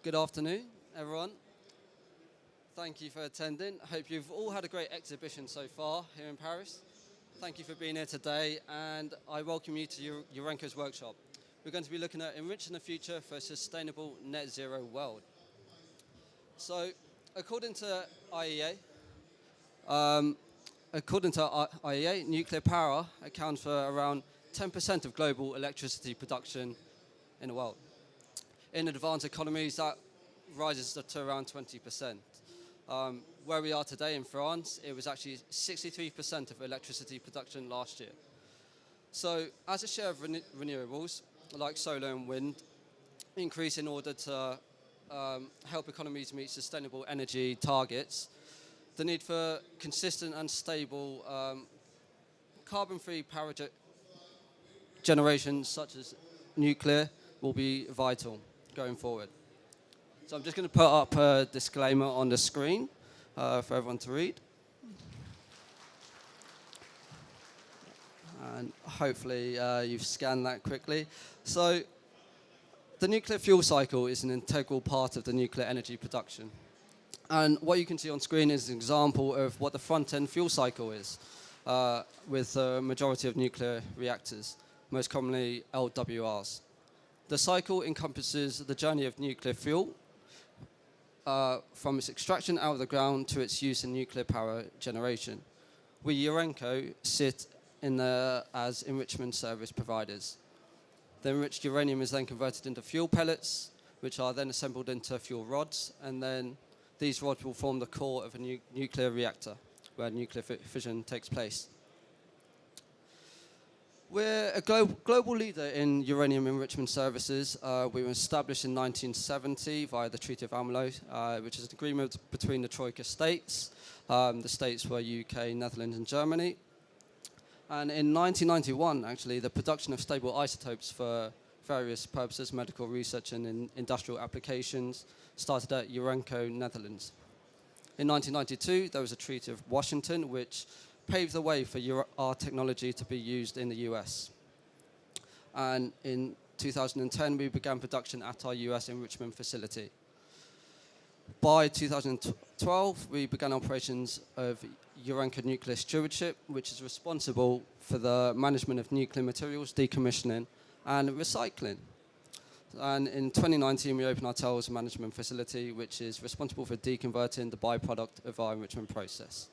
Good afternoon, everyone. Thank you for attending. I hope you've all had a great exhibition so far here in Paris. Thank you for being here today, and I welcome you to Urenco's workshop. We're going to be looking at enriching the future for a sustainable net zero world. So, according to IEA, um, nuclear power accounts for around 10% of global electricity production in the world. In advanced economies, that rises to around 20%. Where we are today in France, it was actually 63% of electricity production last year. So as a share of renewables, like solar and wind, increase in order to help economies meet sustainable energy targets, the need for consistent and stable carbon-free power generation, such as nuclear, will be vital going forward. So I'm just going to put up a disclaimer on the screen for everyone to read. And hopefully you've scanned that quickly. So the nuclear fuel cycle is an integral part of the nuclear energy production. And what you can see on screen is an example of what the front-end fuel cycle is with the majority of nuclear reactors, most commonly LWRs. The cycle encompasses the journey of nuclear fuel from its extraction out of the ground to its use in nuclear power generation. We, Urenco, sit as enrichment service providers. The enriched uranium is then converted into fuel pellets, which are then assembled into fuel rods, and then these rods will form the core of a nuclear reactor, where nuclear fission takes place. We're a global leader in uranium enrichment services. We were established in 1970 via the Treaty of Almelo, which is an agreement between the Troika states. The states were UK, Netherlands, and Germany. And in 1991, actually, the production of stable isotopes for various purposes, medical research and industrial applications, started at Urenco, Netherlands. In 1992, there was a Treaty of Washington, which paved the way for our technology to be used in the US. And in 2010, we began production at our US enrichment facility. By 2012, we began operations of Urenco Nuclear Stewardship, which is responsible for the management of nuclear materials, decommissioning, and recycling. And in 2019, we opened our tails management facility, which is responsible for deconverting the byproduct of our enrichment process.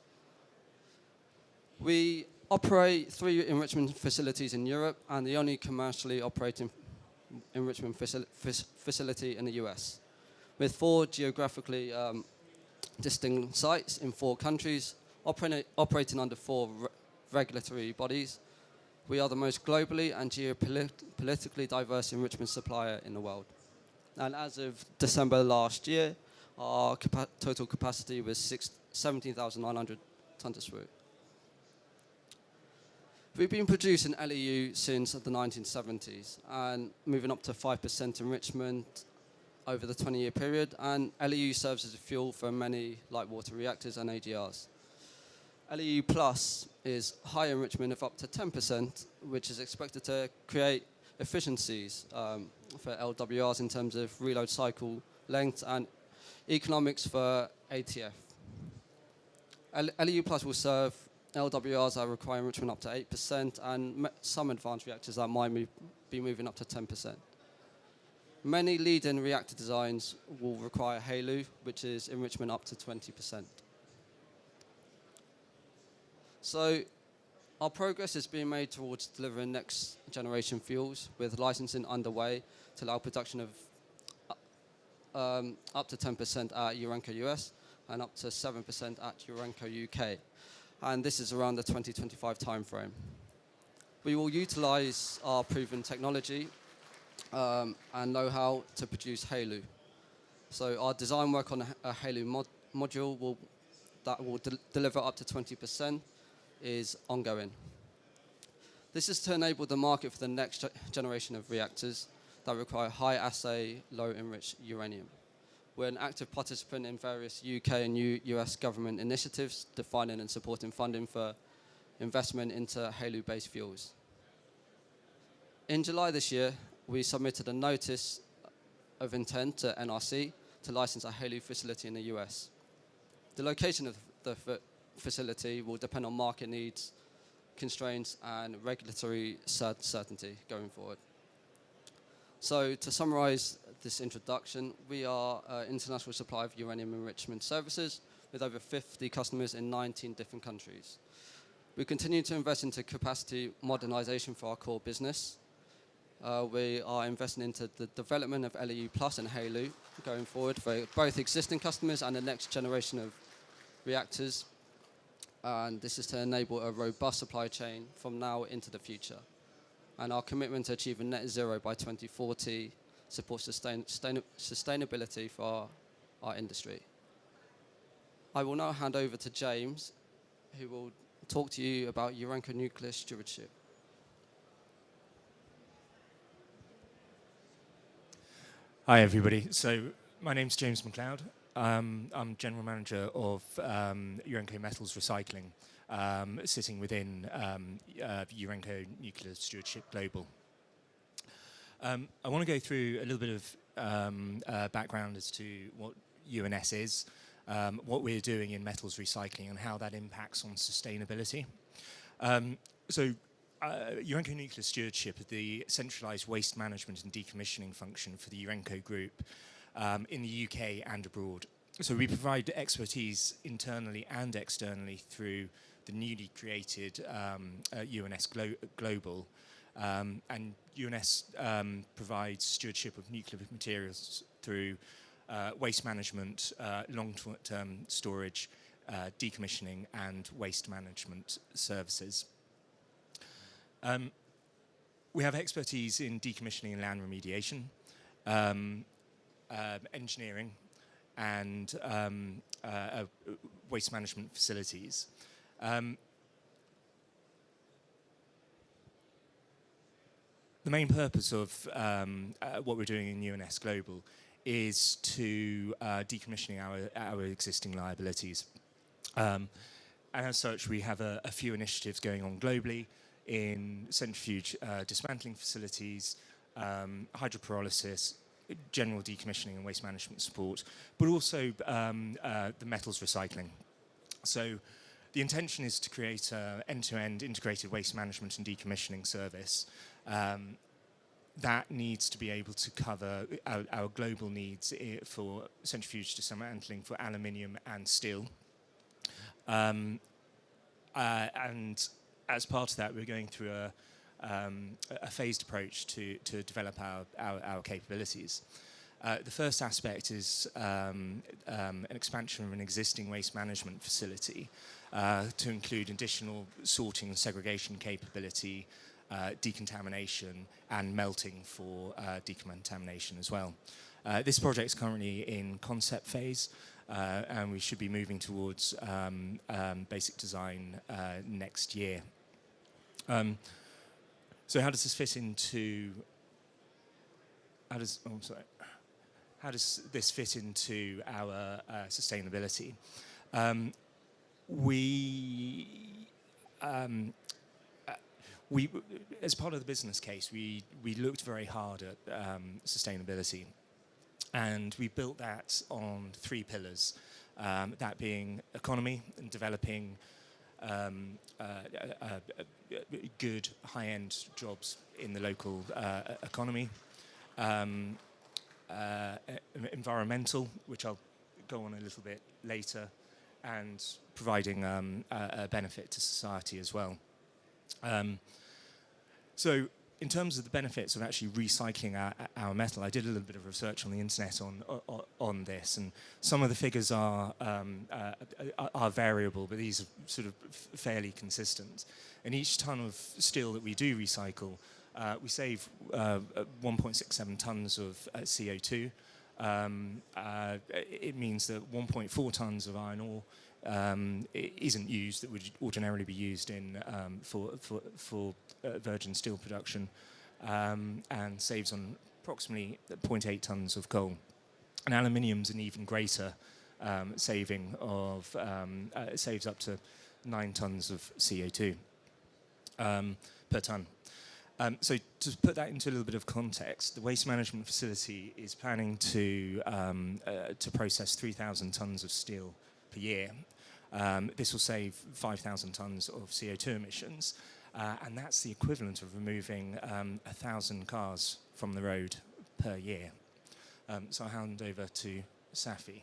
We operate 3 enrichment facilities in Europe and the only commercially operating enrichment facility in the US, with 4 geographically distinct sites in 4 countries, operating under 4 regulatory bodies. We are the most globally and geopolitically diverse enrichment supplier in the world. And as of December last year, our total capacity was 17,900 tons through. We've been producing LEU since the 1970s and moving up to 5% enrichment over the 20-year period, and LEU serves as a fuel for many light water reactors and AGRs. LEU Plus is high enrichment of up to 10%, which is expected to create efficiencies for LWRs in terms of reload cycle length and economics for ATF. LEU Plus will serve LWRs that require enrichment up to 8%, and some advanced reactors that might be moving up to 10%. Many leading reactor designs will require HALEU, which is enrichment up to 20%. So our progress is being made towards delivering next generation fuels, with licensing underway to allow production of up to 10% at Urenco US and up to 7% at Urenco UK. And this is around the 2025 timeframe. We will utilize our proven technology and know-how to produce HALEU. So our design work on a HALEU module that will deliver up to 20% is ongoing. This is to enable the market for the next generation of reactors that require high assay, low enriched uranium. We're an active participant in various UK and US government initiatives defining and supporting funding for investment into HALEU-based fuels. In July this year, we submitted a notice of intent to NRC to license a HALEU facility in the US. The location of the facility will depend on market needs, constraints, and regulatory certainty going forward. So to summarize this introduction, we are an international supplier of uranium enrichment services with over 50 customers in 19 different countries. We continue to invest into capacity modernization for our core business. We are investing into the development of LEU Plus and HALEU going forward for both existing customers and the next generation of reactors. And this is to enable a robust supply chain from now into the future. And our commitment to achieving net zero by 2040 supports sustainability for our industry. I will now hand over to James, who will talk to you about Urenco nuclear stewardship. Hi, everybody. So my name's James McLeod. I'm General Manager of Urenco Metals Recycling, sitting within Urenco Nuclear Stewardship Global. I want to go through a little bit of background as to what UNS is, what we're doing in metals recycling, and how that impacts on sustainability. Urenco Nuclear Stewardship is the centralised waste management and decommissioning function for the Urenco Group in the UK and abroad. So we provide expertise internally and externally through the newly created UNS Global. And UNS provides stewardship of nuclear materials through waste management, long-term storage, decommissioning, and waste management services. We have expertise in decommissioning and land remediation, engineering, and waste management facilities. The main purpose of what we're doing in UNS Global is to decommissioning our existing liabilities. And as such, we have a few initiatives going on globally in centrifuge dismantling facilities, hydropyrolysis, general decommissioning and waste management support, but also the metals recycling. So the intention is to create an end-to-end integrated waste management and decommissioning service that needs to be able to cover our global needs for centrifuge dismantling for aluminium and steel. And as part of that, we're going through a phased approach to develop our capabilities. The first aspect is an expansion of an existing waste management facility to include additional sorting and segregation capability, decontamination, and melting for decontamination as well. This project is currently in concept phase, and we should be moving towards basic design next year. So how does this fit into? How does this fit into our sustainability? We, as part of the business case, we looked very hard at sustainability, and we built that on 3 pillars. That being economy and developing good high-end jobs in the local economy, environmental, which I'll go on a little bit later, and providing a benefit to society as well. So in terms of the benefits of actually recycling our metal, I did a little bit of research on the internet on this, and some of the figures are variable, but these are sort of fairly consistent. And each ton of steel that we do recycle, we save 1.67 tons of CO2. It means that 1.4 tons of iron ore isn't used that would ordinarily be used in for virgin steel production, and saves on approximately 0.8 tons of coal. And aluminium's an even greater saving of saves up to 9 tons of CO2 per ton. So to put that into a little bit of context, the waste management facility is planning to process 3,000 tonnes of steel per year. This will save 5,000 tonnes of CO2 emissions, and that's the equivalent of removing 1,000 cars from the road per year. So I'll hand over to Safi.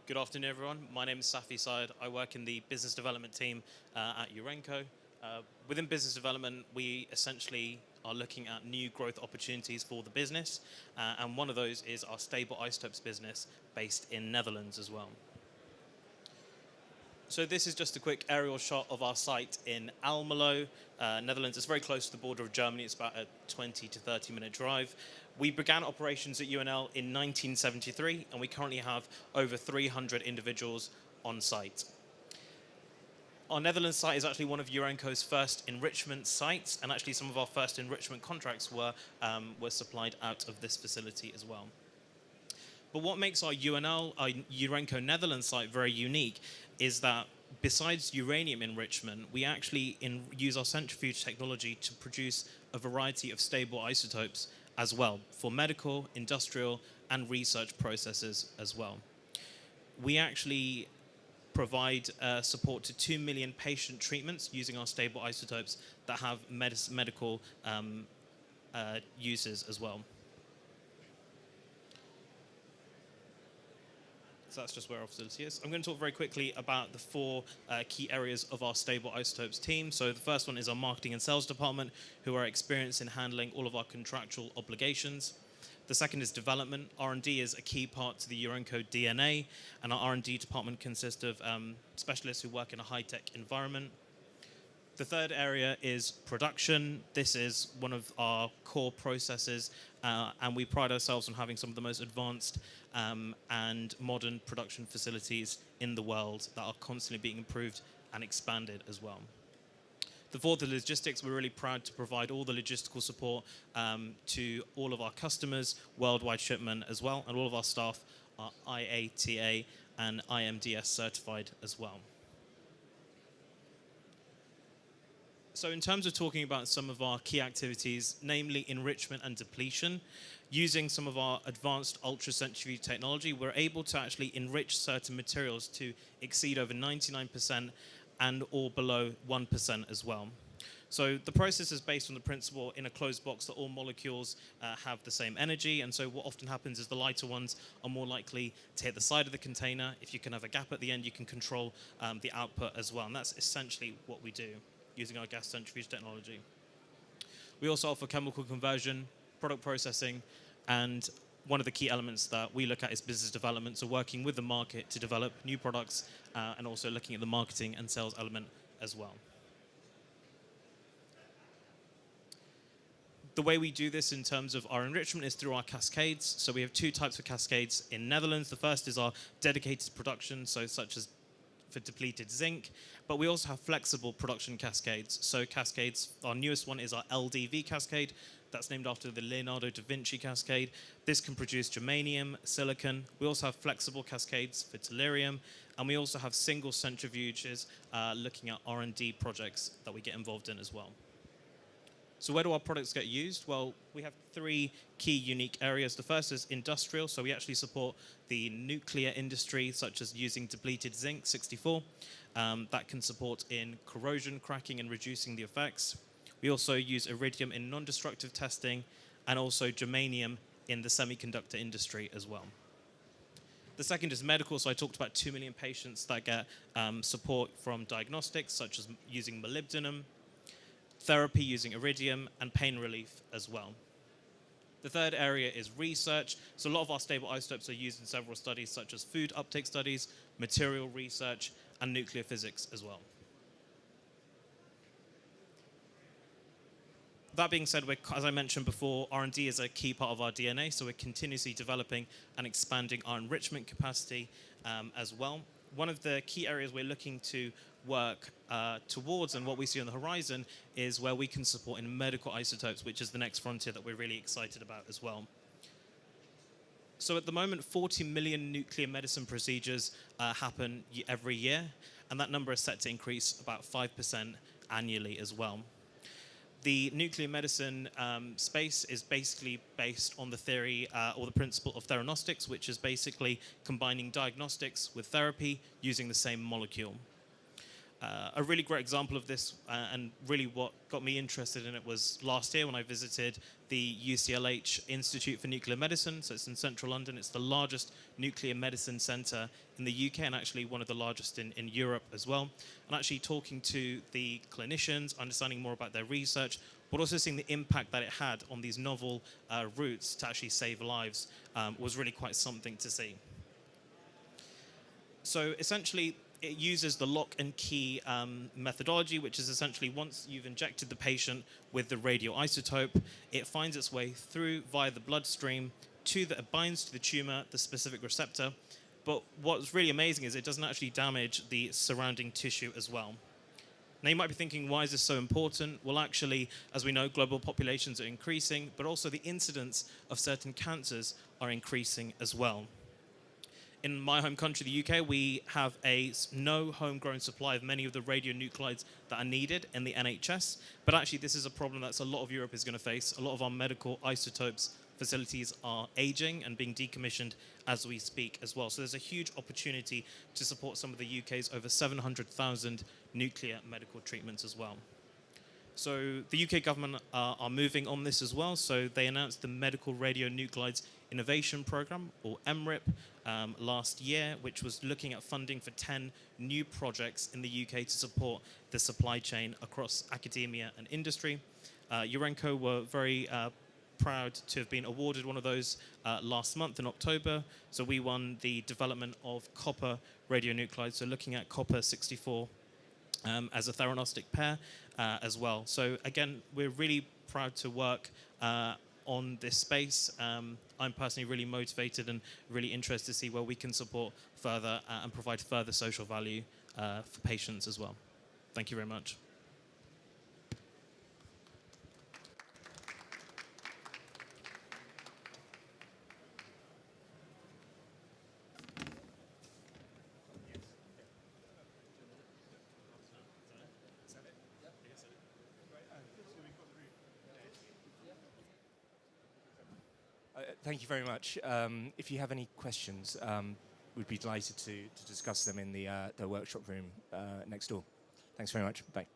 Good afternoon, everyone. My name is Safi Syed. I work in the business development team at Urenco. Within business development, we essentially are looking at new growth opportunities for the business, and one of those is our stable isotopes business based in Netherlands as well. So this is just a quick aerial shot of our site in Almelo, Netherlands. It's very close to the border of Germany. It's about a 20 to 30-minute drive. We began operations at UNL in 1973, and we currently have over 300 individuals on site. Our Netherlands site is actually one of Urenco's first enrichment sites, and actually some of our first enrichment contracts were supplied out of this facility as well. But what makes our Urenco Netherlands site very unique is that besides uranium enrichment, we actually use our centrifuge technology to produce a variety of stable isotopes as well for medical, industrial, and research processes as well. We actually provide support to 2 million patient treatments using our stable isotopes that have medical uses as well. So that's just where our facility is. I'm going to talk very quickly about the 4 key areas of our stable isotopes team. So the first one is our marketing and sales department, who are experienced in handling all of our contractual obligations. The second is development. R&D is a key part to the Urenco DNA, and our R&D department consists of specialists who work in a high-tech environment. The third area is production. This is one of our core processes, and we pride ourselves on having some of the most advanced and modern production facilities in the world that are constantly being improved and expanded as well. The fourth is logistics. We're really proud to provide all the logistical support to all of our customers, worldwide shipment as well, and all of our staff are IATA and IMDS certified as well. So in terms of talking about some of our key activities, namely enrichment and depletion, using some of our advanced ultracentrifuge technology, we're able to actually enrich certain materials to exceed over 99% and or below 1% as well. So the process is based on the principle in a closed box that all molecules have the same energy, and so what often happens is the lighter ones are more likely to hit the side of the container. If you can have a gap at the end, you can control the output as well, and that's essentially what we do using our gas centrifuge technology. We also offer chemical conversion, product processing, and one of the key elements that we look at is business development, so working with the market to develop new products and also looking at the marketing and sales element as well. The way we do this in terms of our enrichment is through our cascades. So we have 2 types of cascades in Netherlands. The first is our dedicated production, so such as for depleted zinc, but we also have flexible production cascades. So cascades, our newest one is our LDV cascade. That's named after the Leonardo da Vinci cascade. This can produce germanium, silicon. We also have flexible cascades for tellurium, and we also have single centrifuges looking at R&D projects that we get involved in as well. So where do our products get used? Well, we have 3 key unique areas. The first is industrial. So we actually support the nuclear industry, such as using depleted zinc 64. That can support in corrosion, cracking, and reducing the effects. We also use iridium in non-destructive testing, and also germanium in the semiconductor industry as well. The second is medical. So I talked about 2 million patients that get support from diagnostics, such as using molybdenum, therapy using iridium, and pain relief as well. The third area is research. So a lot of our stable isotopes are used in several studies, such as food uptake studies, material research, and nuclear physics as well. That being said, as I mentioned before, R&D is a key part of our DNA, so we're continuously developing and expanding our enrichment capacity as well. One of the key areas we're looking to work towards and what we see on the horizon is where we can support in medical isotopes, which is the next frontier that we're really excited about as well. So at the moment, 40 million nuclear medicine procedures happen every year, and that number is set to increase about 5% annually as well. The nuclear medicine space is basically based on the theory or the principle of theranostics, which is basically combining diagnostics with therapy using the same molecule. A really great example of this, and really what got me interested in it, was last year when I visited the UCLH Institute for Nuclear Medicine. So it's in central London. It's the largest nuclear medicine centre in the UK, and actually one of the largest in Europe as well. And actually talking to the clinicians, understanding more about their research, but also seeing the impact that it had on these novel routes to actually save lives was really quite something to see. So essentially, it uses the lock and key methodology, which is essentially once you've injected the patient with the radioisotope, it finds its way through via the bloodstream it binds to the tumor, the specific receptor. But what's really amazing is it doesn't actually damage the surrounding tissue as well. Now you might be thinking, why is this so important? Well, actually, as we know, global populations are increasing, but also the incidence of certain cancers are increasing as well. In my home country, the UK, we have no homegrown supply of many of the radionuclides that are needed in the NHS. But actually, this is a problem that a lot of Europe is going to face. A lot of our medical isotopes facilities are aging and being decommissioned as we speak as well. So there's a huge opportunity to support some of the UK's over 700,000 nuclear medical treatments as well. So the UK government are moving on this as well. So they announced the Medical Radionuclides Innovation Programme, or MRIP, last year, which was looking at funding for 10 new projects in the UK to support the supply chain across academia and industry. Urenco were very proud to have been awarded one of those last month in October. So we won the development of copper radionuclides, so looking at copper-64 as a theranostic pair as well. So again, we're really proud to work on this space. I'm personally really motivated and really interested to see where we can support further and provide further social value for patients as well. Thank you very much. Thank you very much. If you have any questions, we'd be delighted to discuss them in the workshop room next door. Thanks very much. Bye.